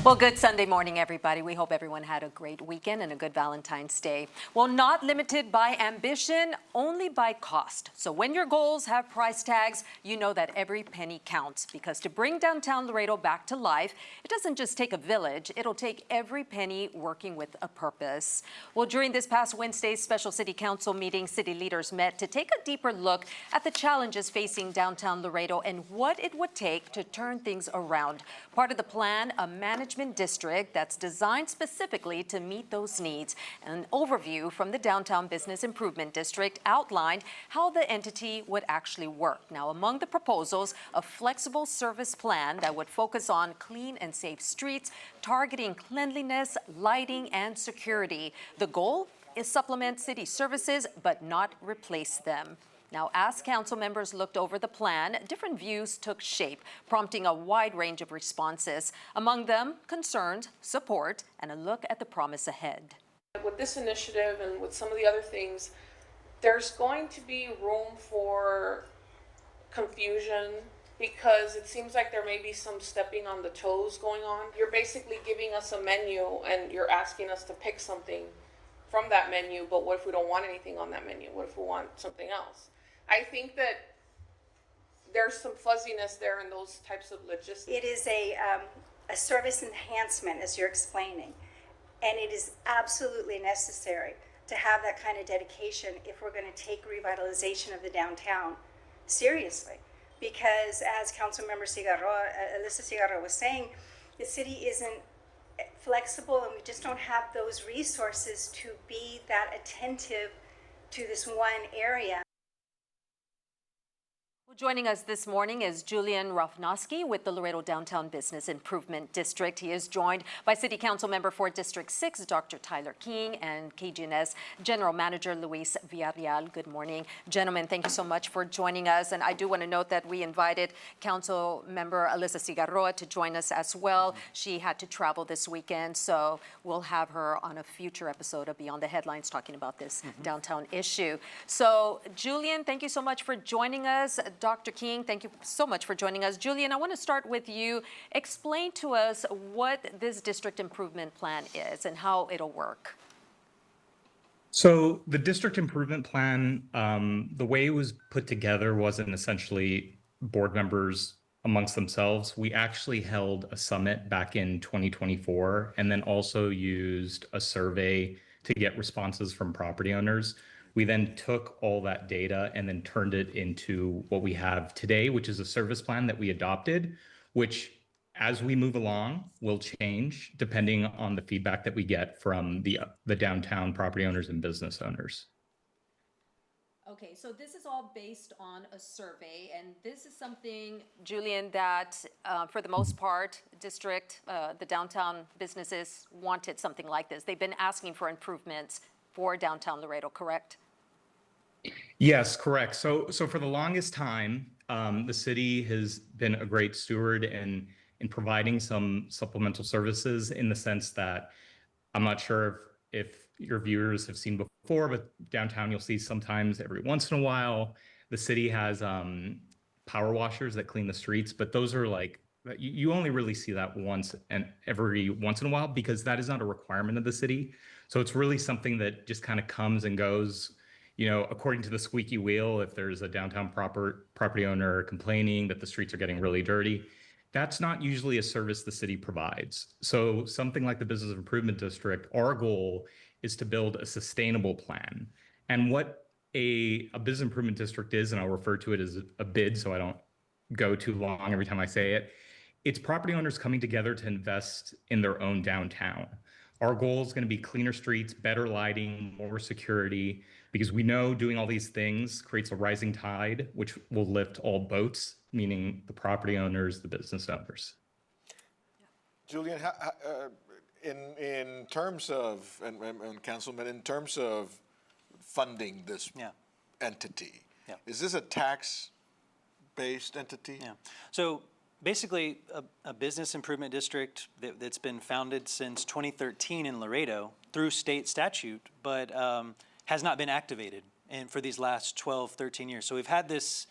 Well, good Sunday morning, everybody. We hope everyone had a great weekend and a good Valentine's Day. Well, not limited by ambition, only by cost. So when your goals have price tags, you know that every penny counts. Because to bring downtown Laredo back to life, it doesn't just take a village, it'll take every penny working with a purpose. Well, during this past Wednesday's special city council meeting, city leaders met to take a deeper look at the challenges facing downtown Laredo and what it would take to turn things around. Part of the plan, a management district that's designed specifically to meet those needs. An overview from the Downtown Business Improvement District outlined how the entity would actually work. Now, among the proposals, a flexible service plan that would focus on clean and safe streets, targeting cleanliness, lighting, and security. The goal is supplement city services, but not replace them. Now, as council members looked over the plan, different views took shape, prompting a wide range of responses. Among them, concerns, support, and a look at the promise ahead. With this initiative and with some of the other things, there's going to be room for confusion because it seems like there may be some stepping on the toes going on. You're basically giving us a menu and you're asking us to pick something from that menu, but what if we don't want anything on that menu? What if we want something else? I think that there's some fuzziness there in those types of logistics. It is a service enhancement, as you're explaining, and it is absolutely necessary to have that kind of dedication if we're going to take revitalization of the downtown seriously. Because as Councilmember Alyssa Cigarro was saying, the city isn't flexible and we just don't have those resources to be that attentive to this one area. Joining us this morning is Julian Rafnowski with the Laredo Downtown Business Improvement District. He is joined by City Council Member for District 6, Dr. Tyler King, and KGNS General Manager Luis Villarreal. Good morning. Gentlemen, thank you so much for joining us. And I do want to note that we invited Council Member Alyssa Cigarroa to join us as well. She had to travel this weekend, so we'll have her on a future episode of Beyond the Headlines talking about this downtown issue. So, Julian, thank you so much for joining us. Dr. King, thank you so much for joining us. Julian, I want to start with you. Explain to us what this district improvement plan is and how it'll work. So the district improvement plan, the way it was put together wasn't essentially board members amongst themselves. We actually held a summit back in 2024 and then also used a survey to get responses from property owners. We then took all that data and then turned it into what we have today, which is a service plan that we adopted, which as we move along will change depending on the feedback that we get from the downtown property owners and business owners. Okay, so this is all based on a survey, and this is something, Julian, that for the most part, the downtown businesses wanted something like this. They've been asking for improvements for downtown Laredo, correct? Yes, correct. So for the longest time, the city has been a great steward in providing some supplemental services in the sense that I'm not sure if your viewers have seen before, but downtown you'll see sometimes every once in a while, the city has power washers that clean the streets, but those are like, you only really see that every once in a while because that is not a requirement of the city. So it's really something that just kind of comes and goes, according to the squeaky wheel. If there's a downtown property owner complaining that the streets are getting really dirty, that's not usually a service the city provides. So something like the Business Improvement District, our goal is to build a sustainable plan. And what a Business Improvement District is, and I'll refer to it as a BID so I don't go too long every time I say it, it's property owners coming together to invest in their own downtown. Our goal is going to be cleaner streets, better lighting, more security, because we know doing all these things creates a rising tide, which will lift all boats, meaning the property owners, the business owners. Julian, in terms of, and Councilman, in terms of funding this entity, is this a tax-based entity? Yeah. So basically, a business improvement district that's been founded since 2013 in Laredo through state statute, but has not been activated for these last 12, 13 years. So we've had this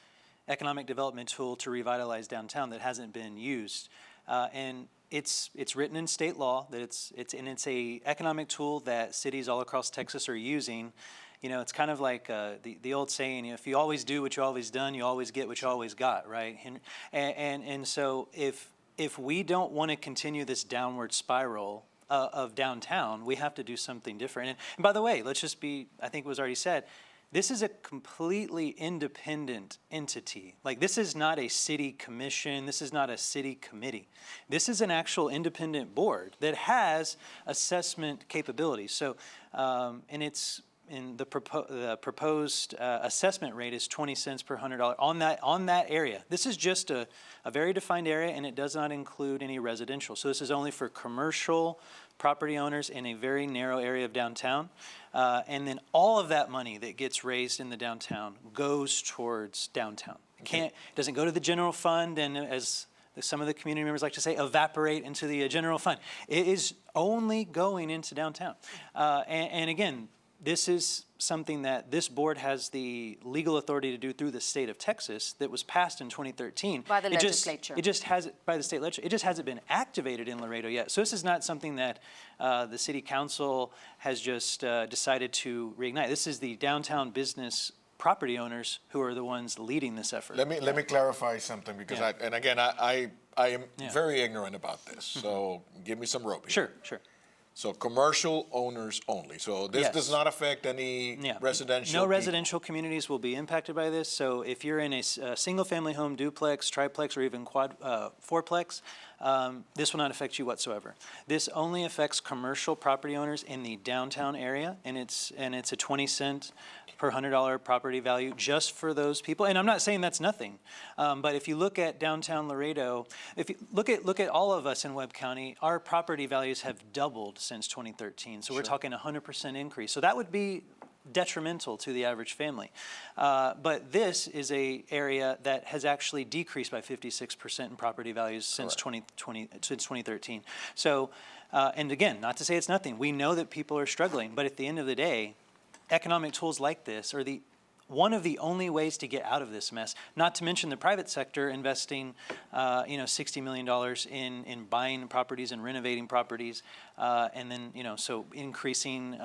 economic development tool to revitalize downtown that hasn't been used. And it's written in state law that it's a economic tool that cities all across Texas are using. You know, it's kind of like the old saying, if you always do what you always done, you always get what you always got, right? And so if we don't want to continue this downward spiral of downtown, we have to do something different. And by the way, let's just be, I think it was already said, this is a completely independent entity. Like, this is not a city commission. This is not a city committee. This is an actual independent board that has assessment capabilities. So, and it's in the proposed assessment rate is 20 cents per $100 on that area. This is just a very defined area, and it does not include any residential. So this is only for commercial property owners in a very narrow area of downtown. And then all of that money that gets raised in the downtown goes towards downtown. It doesn't go to the general fund, and as some of the community members like to say, evaporate into the general fund. It is only going into downtown. And again, this is something that this board has the legal authority to do through the state of Texas that was passed in 2013. By the legislature. It just hasn't, by the state legislature, it just hasn't been activated in Laredo yet. So this is not something that the city council has just decided to reignite. This is the downtown business property owners who are the ones leading this effort. Let me clarify something, because I am very ignorant about this. So give me some rope here. Sure. So commercial owners only. So this does not affect any residential. No residential communities will be impacted by this. So if you're in a single-family home, duplex, triplex, or even fourplex, this will not affect you whatsoever. This only affects commercial property owners in the downtown area, and it's a 20 cent per $100 property value just for those people. And I'm not saying that's nothing, but if you look at downtown Laredo, if you look at all of us in Webb County, our property values have doubled since 2013. So we're talking 100% increase. So that would be detrimental to the average family. But this is a area that has actually decreased by 56% in property values since 2013. So, and again, not to say it's nothing. We know that people are struggling, but at the end of the day, economic tools like this are one of the only ways to get out of this mess, not to mention the private sector investing, $60 million in buying properties and renovating properties, and then, so increasing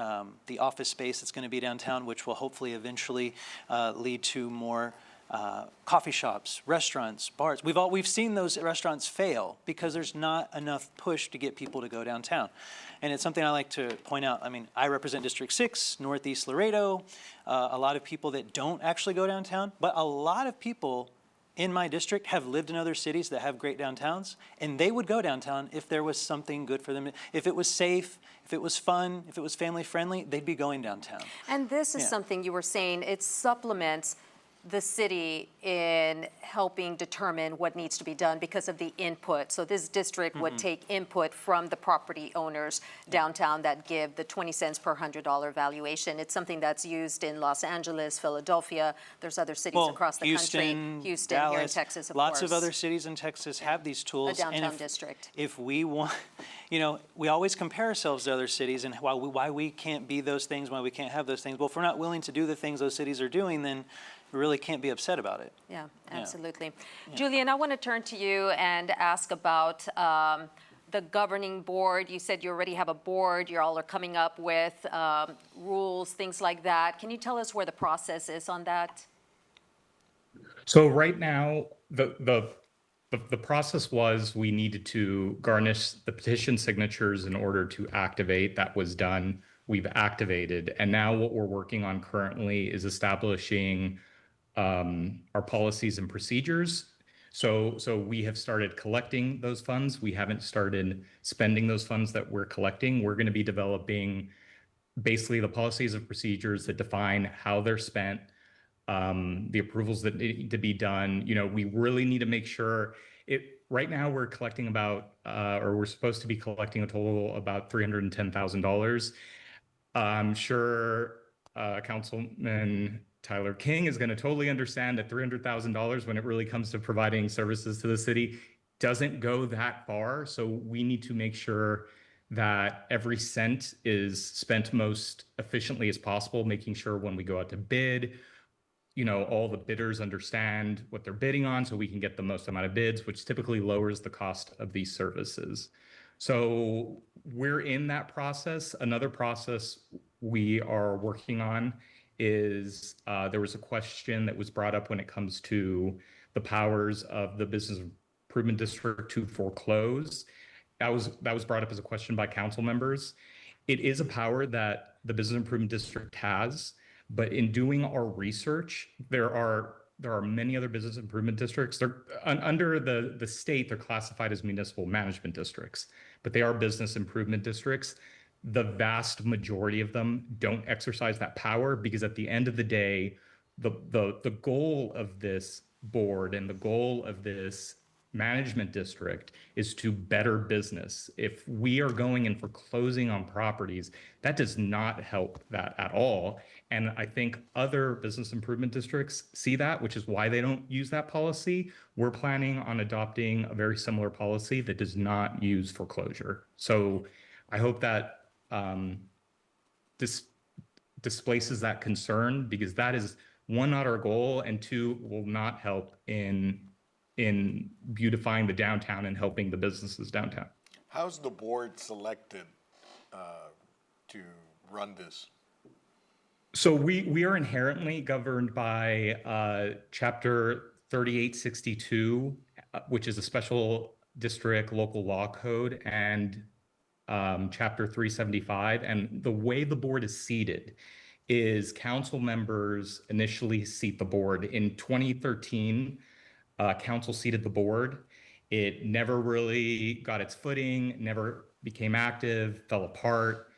the office space that's going to be downtown, which will hopefully eventually lead to more coffee shops, restaurants, bars. We've seen those restaurants fail because there's not enough push to get people to go downtown. And it's something I like to point out. I mean, I represent District 6, Northeast Laredo, a lot of people that don't actually go downtown, but a lot of people in my district have lived in other cities that have great downtowns, and they would go downtown if there was something good for them. If it was safe, if it was fun, if it was family friendly, they'd be going downtown. And this is something you were saying, it supplements the city in helping determine what needs to be done because of the input. So this district would take input from the property owners downtown that give the 20 cents per $100 valuation. It's something that's used in Los Angeles, Philadelphia. There's other cities across the country. Houston, Dallas, here in Texas, of lots course. of other cities in Texas have these tools. A downtown district. If we want, we always compare ourselves to other cities and why we can't be those things, why we can't have those things. Well, if we're not willing to do the things those cities are doing, then we really can't be upset about it. Yeah, absolutely. Julian, I want to turn to you and ask about the governing board. You said you already have a board. You all are coming up with rules, things like that. Can you tell us where the process is on that? So right now, the process was we needed to garnish the petition signatures in order to activate. That was done. We've activated. And now what we're working on currently is establishing our policies and procedures. So we have started collecting those funds. We haven't started spending those funds that we're collecting. We're going to be developing basically the policies and procedures that define how they're spent, the approvals that need to be done. We really need to make sure right now we're collecting about, or we're supposed to be collecting a total about $310,000. I'm sure Councilman Tyler King is going to totally understand that $300,000 when it really comes to providing services to the city doesn't go that far. So we need to make sure that every cent is spent most efficiently as possible, making sure when we go out to bid, all the bidders understand what they're bidding on so we can get the most amount of bids, which typically lowers the cost of these services. So we're in that process. Another process we are working on is there was a question that was brought up when it comes to the powers of the Business Improvement District to foreclose. That was brought up as a question by council members. It is a power that the Business Improvement District has, but in doing our research, there are many other business improvement districts. They're under the state, they're classified as municipal management districts, but they are business improvement districts. The vast majority of them don't exercise that power because at the end of the day, the goal of this board and the goal of this management district is to better business. If we are going and foreclosing on properties, that does not help that at all. And I think other business improvement districts see that, which is why they don't use that policy. We're planning on adopting a very similar policy that does not use foreclosure. So I hope that displaces that concern, because that is, one, not our goal, and two, will not help in beautifying the downtown and helping the businesses downtown. How's the board selected to run this? So we are inherently governed by Chapter 3862, which is a special district local law code, and Chapter 375. And the way the board is seated is council members initially seat the board. In 2013, council seated the board. It never really got its footing, never became active, fell apart.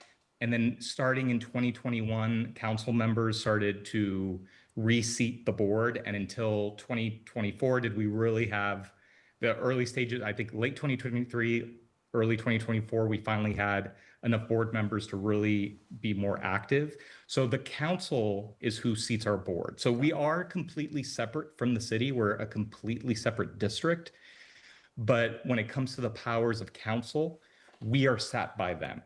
And then starting in 2021, council members started to reseat the board. And until 2024, did we really have the early stages. I think late 2023, early 2024, we finally had enough board members to really be more active. So the council is who seats our board. So we are completely separate from the city. We're a completely separate district. But when it comes to the powers of council, we are sat by them.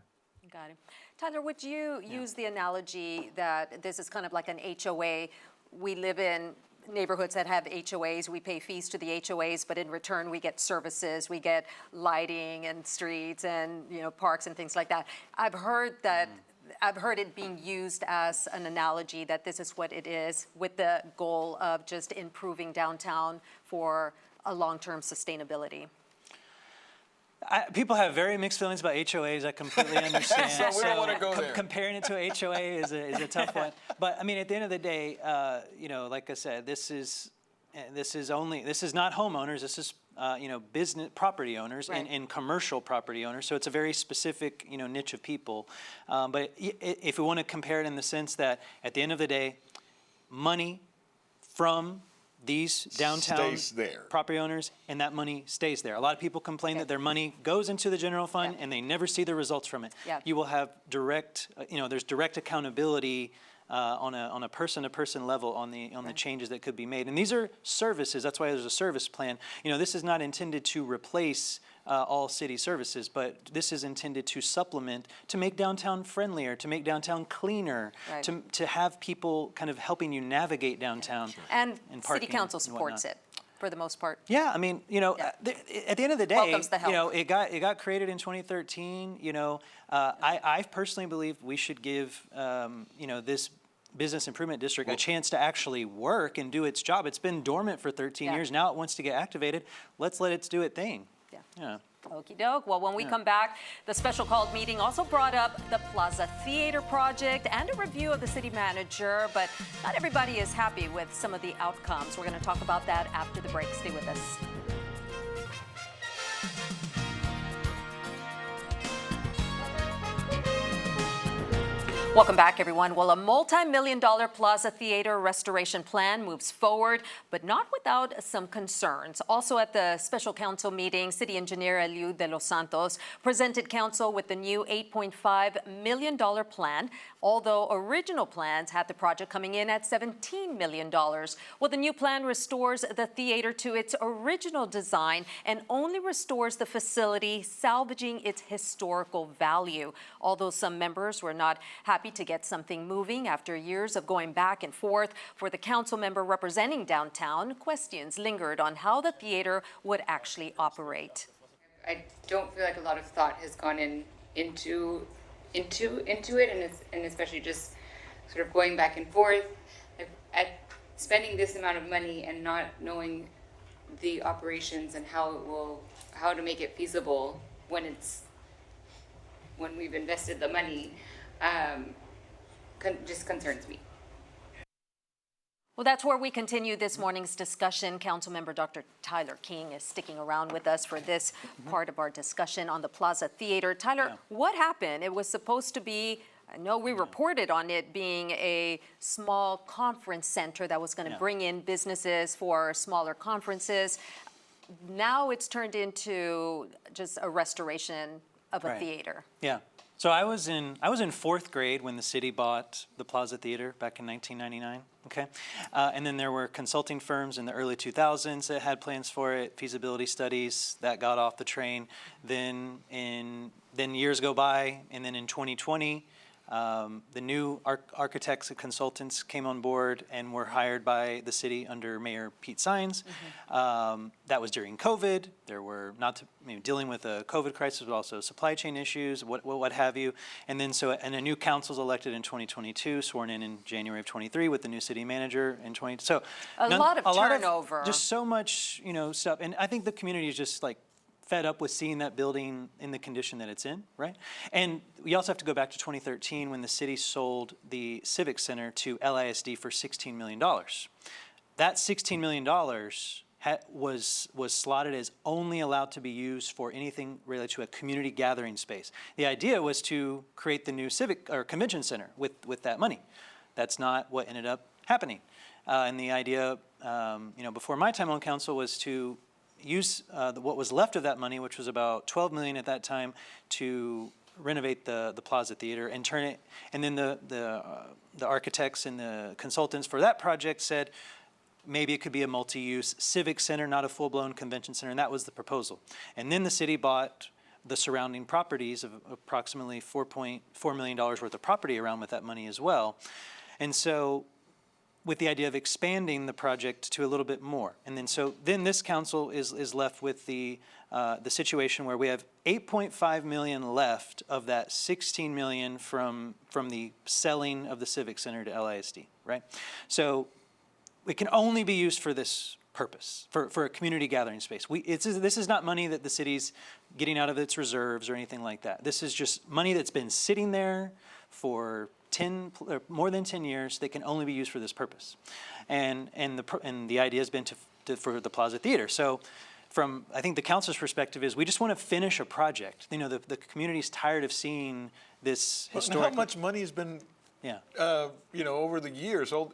Got it. Tyler, would you use the analogy that this is kind of like an HOA? We live in neighborhoods that have HOAs. We pay fees to the HOAs, but in return we get services. We get lighting and streets and parks and things like that. I've heard it being used as an analogy that this is what it is, with the goal of just improving downtown for a long-term sustainability. People have very mixed feelings about HOAs. I completely understand. So we don't want to go there. Comparing it to a HOA is a tough one. But I mean, at the end of the day, like I said, this is not homeowners. This is business property owners, right, and commercial property owners. So it's a very specific niche of people. But if we want to compare it in the sense that at the end of the day, money from these downtown property owners, and that money stays there. A lot of people complain that their money goes into the general fund and they never see the results from it. Yeah. You will have direct, there's direct accountability on a person-to-person level on the changes that could be made. And these are services. That's why there's a service plan. This is not intended to replace all city services, but this is intended to supplement, to make downtown friendlier, to make downtown cleaner, right, to have people kind of helping you navigate downtown. And city council supports it for the most part. Yeah, I mean, at the end of the day, welcomes the help. It got created in 2013. I personally believe we should give this Business Improvement District a chance to actually work and do its job. It's been dormant for 13 years. Now it wants to get activated. Let's let it do its thing. Yeah. Okie doke. Well, when we come back, the special called meeting also brought up the Plaza Theater project and a review of the city manager, but not everybody is happy with some of the outcomes. We're going to talk about that after the break. Stay with us. Welcome back, everyone. Well, a multi-million-dollar Plaza Theater restoration plan moves forward, but not without some concerns. Also at the special council meeting, City Engineer Eliud de los Santos presented council with the new $8.5 million plan, although original plans had the project coming in at $17 million. Well, the new plan restores the theater to its original design and only restores the facility, salvaging its historical value. Although some members were not happy happy to get something moving after years of going back and forth. For the council member representing downtown, questions lingered on how the theater would actually operate. I don't feel like a lot of thought has gone into it, and especially just sort of going back and forth, at spending this amount of money and not knowing the operations and how to make it feasible when we've invested the money, just concerns me. Well, that's where we continue this morning's discussion. Councilmember Dr. Tyler King is sticking around with us for this part of our discussion on the Plaza Theater. Tyler, what happened? It was supposed to be, I know we reported on it being a small conference center that was going to bring in businesses for smaller conferences. Now it's turned into just a restoration of a theater. Yeah. So I was in fourth grade when the city bought the Plaza Theater back in 1999. Okay, and then there were consulting firms in the early 2000s that had plans for it, feasibility studies that got off the train. Then years go by, and then in 2020, the new architects and consultants came on board and were hired by the city under Mayor Pete Sines. That was during COVID. There were dealing with a COVID crisis, but also supply chain issues, what have you. And then and a new council's elected in 2022, sworn in January of 23 with the new city manager in 20. So a lot of turnover. Just so much, stuff. And I think the community is just like fed up with seeing that building in the condition that it's in, right? And we also have to go back to 2013 when the city sold the Civic Center to LISD for $16 million. That $16 million was slotted as only allowed to be used for anything related to a community gathering space. The idea was to create the new civic or convention center with that money. That's not what ended up happening. And the idea, before my time on council was to use what was left of that money, which was about $12 million at that time, to renovate the Plaza Theater and turn it. And then the architects and the consultants for that project said maybe it could be a multi-use civic center, not a full-blown convention center, and that was the proposal. And then the city bought the surrounding properties of approximately $4.4 million worth of property around with that money as well. And so, with the idea of expanding the project to a little bit more. And then this council is left with the situation where we have $8.5 million left of that $16 million from the selling of the Civic Center to LISD, right? So it can only be used for this purpose, for a community gathering space. This is not money that the city's getting out of its reserves or anything like that. This is just money that's been sitting there for more than 10 years that can only be used for this purpose, and the idea has been for the Plaza Theater. So, from I think the council's perspective is we just want to finish a project. The community's tired of seeing this historic. How much money has been, over the years? All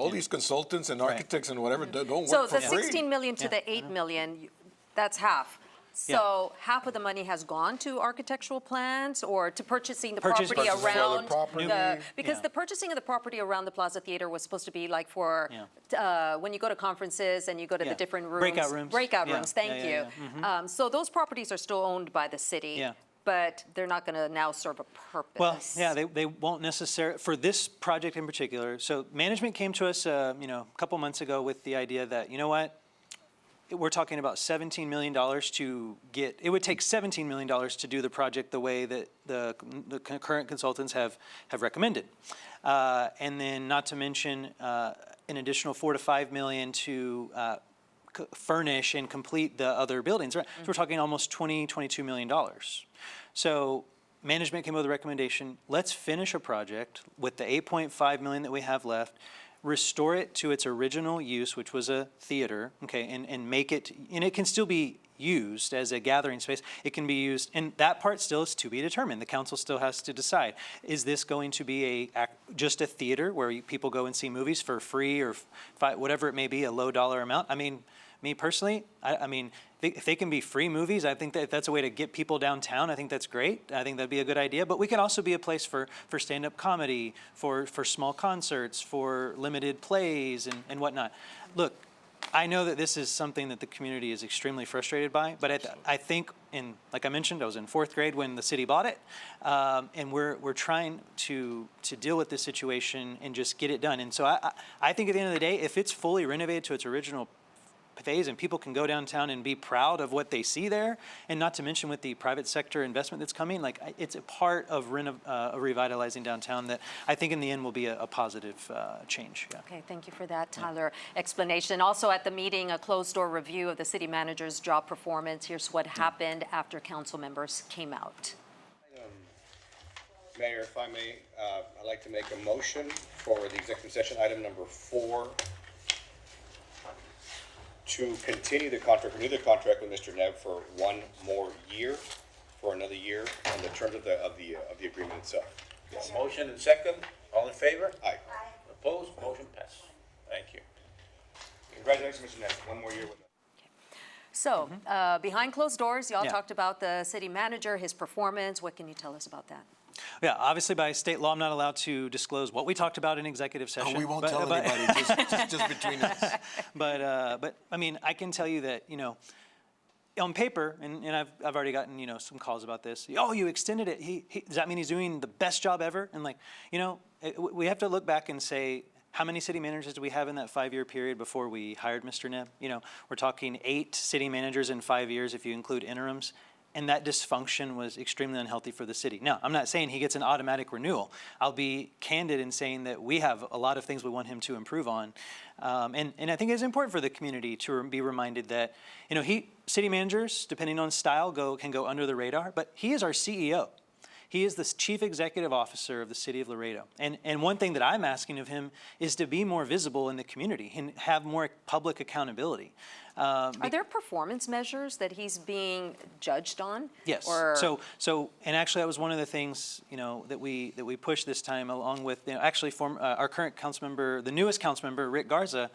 these consultants and architects and whatever don't work for free. So the 16 million to the 8 million, that's half. So half of the money has gone to architectural plans or to purchasing the property around because the purchasing of the property around the Plaza Theater was supposed to be like for when you go to conferences and you go to the different rooms. Breakout rooms, thank you. So those properties are still owned by the city. But they're not going to now serve a purpose. Well, they won't necessarily, for this project in particular. So management came to us, a couple months ago with the idea that, we're talking about $17 million it would take $17 million to do the project the way that the current consultants have recommended. And then not to mention an additional $4 to $5 million to furnish and complete the other buildings. Right? So we're talking almost $22 million. So management came up with a recommendation, let's finish a project with the $8.5 million that we have left, restore it to its original use, which was a theater, and make it, and it can still be used as a gathering space. It can be used, and that part still is to be determined. The council still has to decide, is this going to be just a theater where people go and see movies for free or whatever it may be, a low dollar amount? I mean, me personally, if they can be free movies, I think that if that's a way to get people downtown, I think that's great. I think that'd be a good idea. But we can also be a place for stand-up comedy, for small concerts, for limited plays and whatnot. Look, I know that this is something that the community is extremely frustrated by, but I think, like I mentioned, I was in 4th grade when the city bought it, and we're trying to deal with this situation and just get it done. And so I think at the end of the day, if it's fully renovated to its original phase and people can go downtown and be proud of what they see there, and not to mention with the private sector investment that's coming, like it's a part of revitalizing downtown that I think in the end will be a positive change. Yeah. Okay, thank you for that, Tyler. Explanation. Also at the meeting, a closed-door review of the city manager's job performance. Here's what happened after council members came out. Mayor, if I may, I'd like to make a motion for the executive session item number 4 to continue the contract, renew the contract with Mr. Neb for 1 more year, for another year, on the terms of the agreement itself. Yes. Motion and second. All in favor? Aye. Opposed? Motion passes. Thank you. Congratulations, Mr. Neb. 1 more year with us. So, behind closed doors, y'all Yeah. talked about the city manager, his performance. What can you tell us about that? Yeah, obviously by state law, I'm not allowed to disclose what we talked about in executive session. No, we won't tell but- anybody, just between us. But I mean, I can tell you that, on paper, and I've already gotten, some calls about this. Oh, you extended it. Does that mean he's doing the best job ever? And we have to look back and say, how many city managers do we have in that 5-year period before we hired Mr. Neb? We're talking 8 city managers in 5 years if you include interims. And that dysfunction was extremely unhealthy for the city. Now, I'm not saying he gets an automatic renewal. I'll be candid in saying that we have a lot of things we want him to improve on. And I think it's important for the community to be reminded that, city managers, depending on style, can go under the radar, but he is our CEO. He is the chief executive officer of the city of Laredo. And one thing that I'm asking of him is to be more visible in the community and have more public accountability. Are there performance measures that he's being judged on? Yes. Or... So, and actually, that was one of the things that we pushed this time, along with actually our current council member, the newest council member, Rick Garza,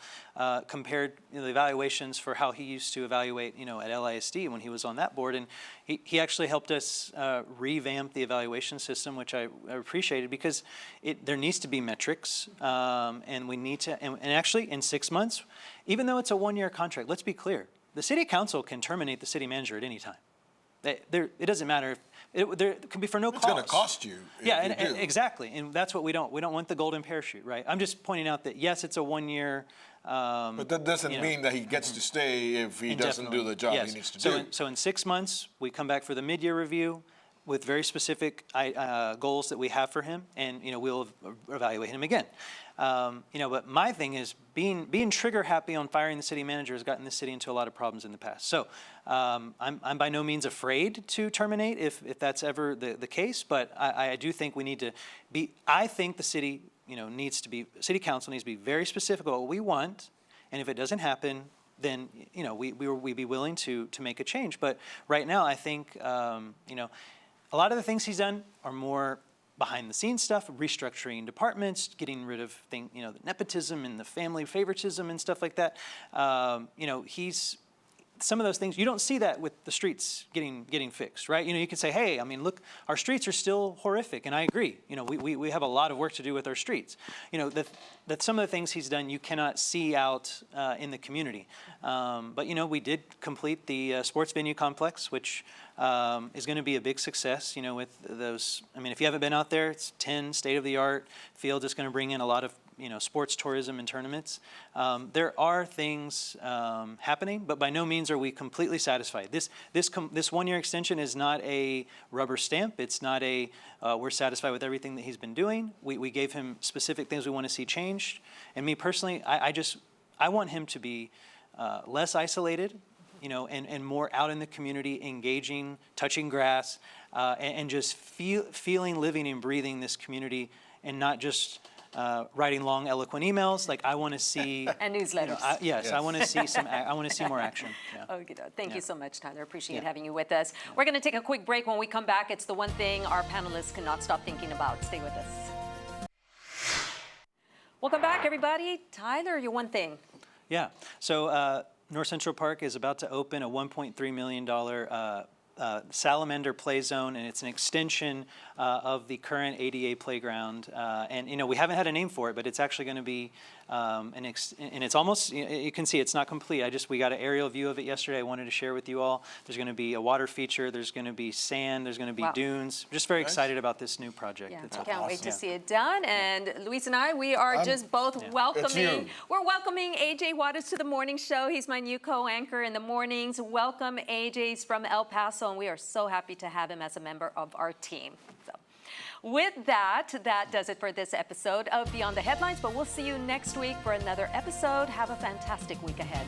compared the evaluations for how he used to evaluate at LISD when he was on that board, and he actually helped us revamp the evaluation system, which I appreciated because there needs to be metrics, and we need to and actually in 6 months. Even though it's a 1-year contract, let's be clear, the city council can terminate the city manager at any time. It doesn't matter. It could be for no It's cause. going to cost you if Yeah, you and do. exactly. And that's what we don't. We don't want the golden parachute, right? I'm just pointing out that, yes, it's a 1-year. But that doesn't mean that he gets to stay if he doesn't do the job Yes. he needs to do. So in 6 months, we come back for the mid-year review with very specific goals that we have for him, and we'll evaluate him again. But my thing is being trigger happy on firing the city manager has gotten this city into a lot of problems in the past. So I'm by no means afraid to terminate if that's ever the case. But I do think we need to be. I think the city city council needs to be very specific about what we want, and if it doesn't happen, then we'd be willing to make a change. But right now, I think a lot of the things he's done are more behind the scenes stuff, restructuring departments, getting rid of the nepotism and the family favoritism and stuff like that. He's some of those things, you don't see that with the streets getting fixed, right? You can say, hey, I mean, look, our streets are still horrific, and I agree. We have a lot of work to do with our streets. That some of the things he's done you cannot see out in the community. But we did complete the sports venue complex, which is going to be a big success. With those, I mean, if you haven't been out there, it's 10 state-of-the-art fields. It's going to bring in a lot of sports tourism and tournaments. There are things happening, but by no means are we completely satisfied. This 1-year extension is not a rubber stamp. It's not we're satisfied with everything that he's been doing. We gave him specific things we want to see changed. And me personally, I want him to be less isolated, and more out in the community, engaging, touching grass, and just feeling, living, and breathing this community, and not just writing long, eloquent emails. Like I want to see and newsletters. Yes, I want to see I want to see more action. Yeah. Okay, thank you so much, Tyler. Appreciate Yeah. having you with us. We're going to take a quick break. When we come back, it's the one thing our panelists cannot stop thinking about. Stay with us. Welcome back, everybody. Tyler, your one thing. Yeah. So North Central Park is about to open a $1.3 million salamander play zone, and it's an extension of the current ADA playground. And we haven't had a name for it, but it's actually going to be And it's almost, you can see it's not complete. We got an aerial view of it yesterday. I wanted to share with you all. There's going to be a water feature. There's going to be sand. There's going to be Wow. dunes. Just very excited about this new project. Yeah, That's I up. can't wait to Yeah. see it done. And Luis and I, we are just both welcoming. you. We're welcoming AJ Waters to the morning show. He's my new co-anchor in the mornings. Welcome, AJ's from El Paso, and we are so happy to have him as a member of our team. So, with that, that does it for this episode of Beyond the Headlines, but we'll see you next week for another episode. Have a fantastic week ahead.